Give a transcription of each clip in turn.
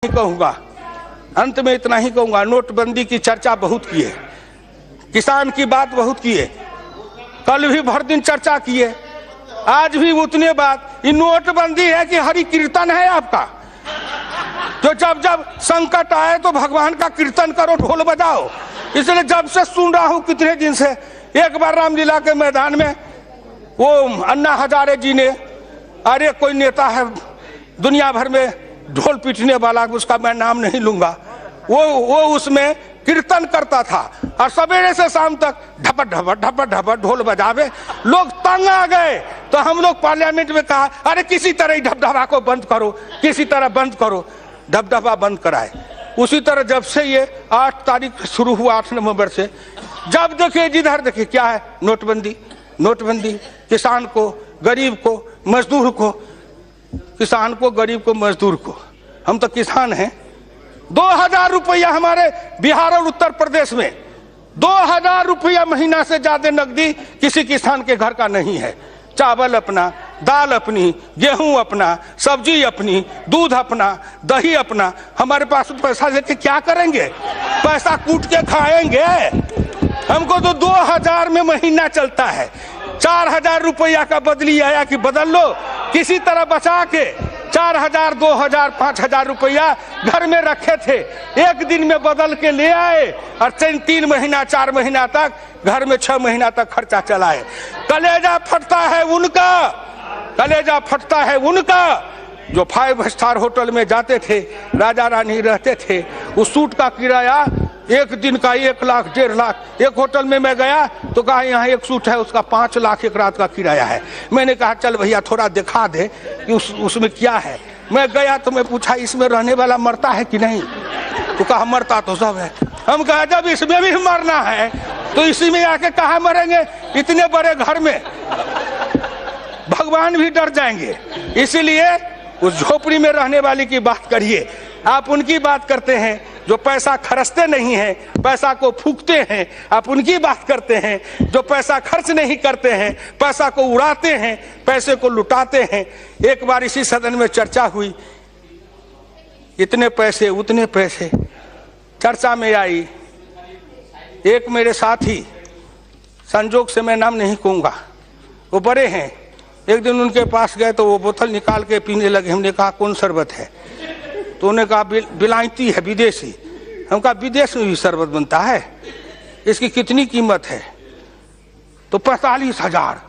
नहीं कहूँगा, अंत में इतना ही कहूँगा, नोटबंदी की चर्चा बहुत की है, किसान की बात बहुत की है, कल भी भर दिन चर्चा की है, आज भी उतने बात। ये नोटबंदी है कि हरि कीर्तन है आपका? तो जब जब संकट आए तो भगवान का कीर्तन करो, ढोल बजाओ। इसलिए जब से सुन रहा हूँ कितने दिन से, एक बार रामलीला के मैदान में वो अन्ना हजारे जी ने, अरे कोई नेता है दुनिया भर में ढोल पीटने वाला, उसका मैं नाम नहीं लूंगा, वो उसमें कीर्तन करता था और सवेरे से शाम तक ढपट ढपट ढपट ढपट ढोल बजावे, लोग तंग आ गए। तो हम लोग पार्लियामेंट में कहा, अरे किसी तरह ढपढपा को बंद करो, किसी तरह बंद करो, ढपढपा बंद कराए। उसी तरह जब से ये 8 तारीख शुरू हुआ, 8 नवंबर से, जब देखिए जिधर देखिए क्या है, नोटबंदी नोटबंदी। किसान को, गरीब को, मजदूर को, किसान को, गरीब को, मजदूर को, हम तो किसान हैं। 2000 रुपया हमारे बिहार और उत्तर प्रदेश में 2000 रुपया महीना से ज्यादा नकदी किसी किसान के घर का नहीं है। चावल अपना, दाल अपनी, गेहूं अपना, सब्जी अपनी, दूध अपना, दही अपना। हमारे पास पैसा लेके क्या करेंगे? पैसा कूट के खाएंगे। हमको तो 2000 में महीना चलता है। 4000 रुपया का बदली आया कि बदल लो, किसी तरह बचा के 4000, 2000, 5000 रुपया घर में रखे थे, एक दिन में बदल के ले आए और 3 महीना 4 महीना तक घर में 6 महीना तक खर्चा चलाए। कलेजा फटता है उनका, कलेजा फटता है उनका जो 5 स्टार होटल में जाते थे, राजा रानी रहते थे। उस सूट का किराया एक दिन का 1 लाख 1.5 लाख। एक होटल में मैं गया तो कहा यहाँ एक सूट है, उसका 5 लाख एक रात का किराया है। मैंने कहा चल भैया थोड़ा दिखा दे कि उसमें क्या है। मैं गया तो मैं पूछा इसमें रहने वाला मरता है कि नहीं? तो कहा मरता तो सब है। हम कहा जब इसमें भी मरना है तो इसी में आके कहाँ मरेंगे? इतने बड़े घर में भगवान भी डर जाएंगे। इसीलिए उस झोपड़ी में रहने वाली की बात करिए। आप उनकी बात करते हैं जो पैसा खर्चते नहीं हैं, पैसा को फूकते हैं। आप उनकी बात करते हैं जो पैसा खर्च नहीं करते हैं, पैसा को उड़ाते हैं, पैसे को लुटाते हैं। एक बार इसी सदन में चर्चा हुई, इतने पैसे उतने पैसे चर्चा में आई। एक मेरे साथी, संजोग से मैं नाम नहीं कहूँगा, वो बड़े हैं, एक दिन उनके पास गए तो वो बोतल निकाल के पीने लगे। हमने कहा कौन शरबत है? तो उन्होंने कहा बिलायती है, विदेशी। हम कहा विदेश में भी शरबत बनता है, इसकी कितनी कीमत है? तो 45,000।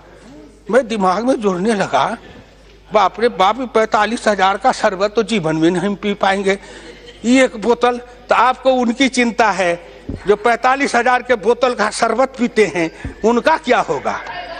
मैं दिमाग में जोड़ने लगा, बाप रे बाप, 45,000 का शरबत तो जीवन में नहीं पी पाएंगे। ये एक बोतल। तो आपको उनकी चिंता है जो 45,000 के बोतल का शरबत पीते हैं, उनका क्या होगा?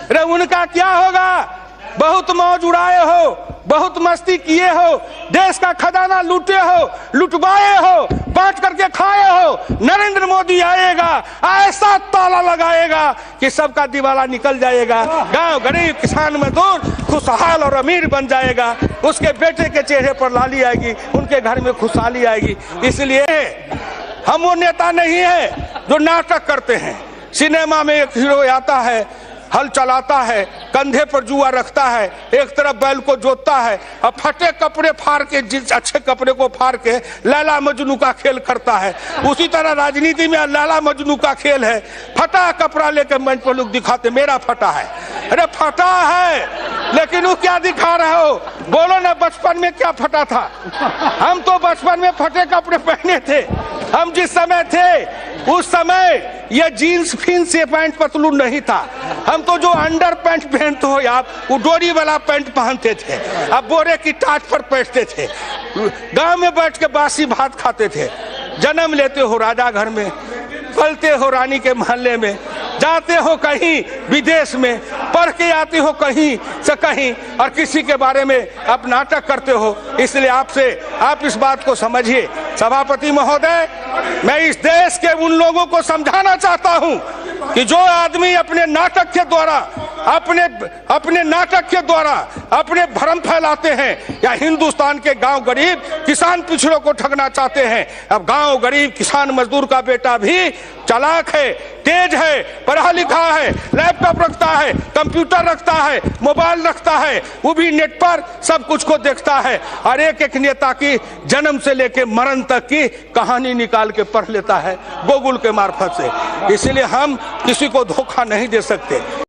अरे उनका क्या होगा? बहुत मौज उड़ाए हो, बहुत मस्ती किए हो, देश का खजाना लूटे हो, लुटवाए हो, बांट करके खाए हो। नरेंद्र मोदी आएगा, ऐसा ताला लगाएगा कि सबका दिवाला निकल जाएगा। गांव गरीब किसान मजदूर खुशहाल और अमीर बन जाएगा। उसके बेटे के चेहरे पर लाली आएगी, उनके घर में खुशहाली आएगी। इसलिए हम वो नेता नहीं है जो नाटक करते हैं। सिनेमा में एक हीरो आता है, हल चलाता है, कंधे पर जुआ रखता है, एक तरफ बैल को जोतता है और फटे कपड़े फाड़ के, जिस अच्छे कपड़े को फाड़ के लैला मजनू का खेल करता है। उसी तरह राजनीति में लैला मजनू का खेल है। फटा कपड़ा लेकर मंच पर लोग दिखाते मेरा फटा है। अरे फटा है, लेकिन वो क्या दिखा रहे हो? बोलो ना, बचपन में क्या फटा था? हम तो बचपन में फटे कपड़े पहने थे। हम जिस समय थे उस समय ये जीन्स फिन्स ये पैंट पतलून नहीं था। हम तो जो अंडर पैंट पहनते हो आप, वो डोरी वाला पैंट पहनते थे, अब बोरे की टाट पर बैठते थे, गांव में बैठ के बासी भात खाते थे। जन्म लेते हो राजा घर में, पलते हो रानी के मोहल्ले में, जाते हो कहीं विदेश में, पढ़ के आते हो कहीं से कहीं, और किसी के बारे में आप नाटक करते हो। इसलिए आपसे आप इस बात को समझिए। सभापति महोदय, मैं इस देश के उन लोगों को समझाना चाहता हूं कि जो आदमी अपने नाटक के द्वारा अपने नाटक के द्वारा अपने भ्रम फैलाते हैं, या हिंदुस्तान के गांव गरीब किसान पिछड़ों को ठगना चाहते हैं। अब गांव गरीब किसान मजदूर का बेटा भी चालाक है, तेज है, पढ़ा लिखा है, लैपटॉप रखता है, कंप्यूटर रखता है, मोबाइल रखता है, वो भी नेट पर सब कुछ को देखता है और एक एक नेता की जन्म से लेकर मरण तक की कहानी निकाल के पढ़ लेता है गूगल के मार्फत से। इसलिए हम किसी को धोखा नहीं दे सकते।